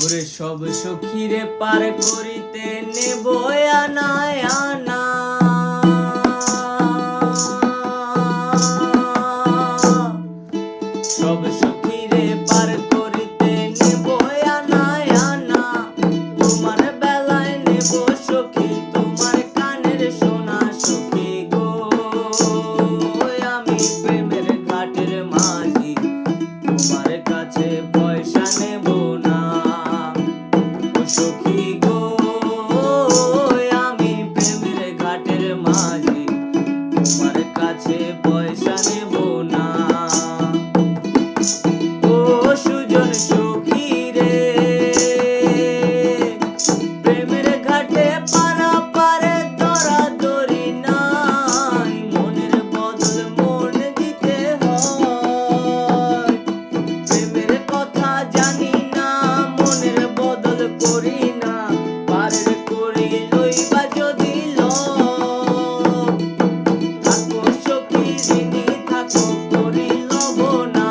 ওরে সব সখীরে পার করিতে নেব আনায় আনা, সব সখীরে পার করিতে নেব আনায় আনা। তোমার বেলায় নেব সখী তোমার কানের সোনা সখী গো, আমি প্রেমের ঘাটের মাঝি তোমার কাছে পয়সা নেব না সখী গো, আমি প্রেমের ঘাটের মাঝি তোমার কাছে পয়সা নেব না। ও সুজন সখী রে, প্রেমের ঘাটে পারাপারে দরাদরি নাই, মনের বদল মন দিতে হয়। প্রেমের কথা জানি না, মনের বদল করি না, পারের করি লইবা যদি লও। থাকো সখী ঋণী থাকো করি লব না,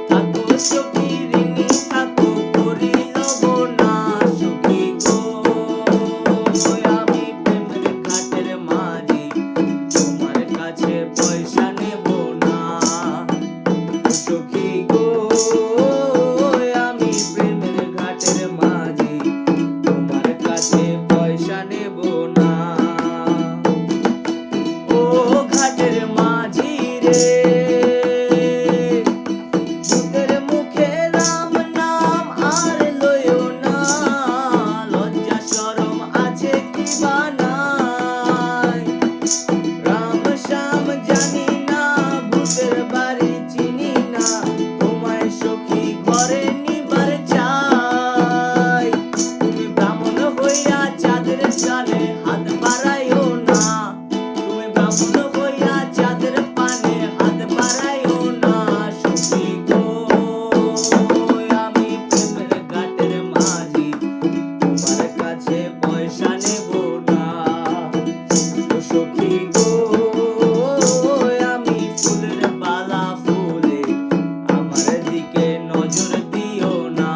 থাকো সখী ঋণী থাকো করি লব না সখী গো, আমি প্রেমের ঘাটের মাঝি তোমার কাছে পয়সা নেব না সখী গো, আমি প্রেমের ঘাটের মাঝি তোমার কাছে পয়সা নেব না। ও ঘাটের মাঝি রে, ভূতের মুখে রাম নাম আর লইও না, লজ্জা শরম আছে কি বা নাই। রাম শ্যাম জানি না, ভূতের বাড়ি চিনি না, তোমায় সখী ঘরে নিবার চাই। তুমি ব্রাহ্মণ হইয়া চাঁদের চালে হাত বাড়াইও না, তুমি ব্রাহ্মণ হইয়া চাঁদের পানে হাত বাড়াইও না সখী গো, আমি প্রেমের ঘাটের মাঝি তোমার কাছে পয়সা নেব না সখী গো, আমি ফুলের বালা ফুলে আমার দিকে নজর দিও না।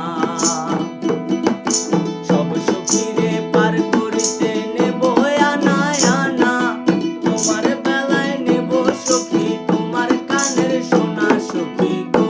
সব সখীরে পার করিতে নেব আনায় আনা, তোমার বেলায় নেব সখী তোমার কানের সোনা সখী গো,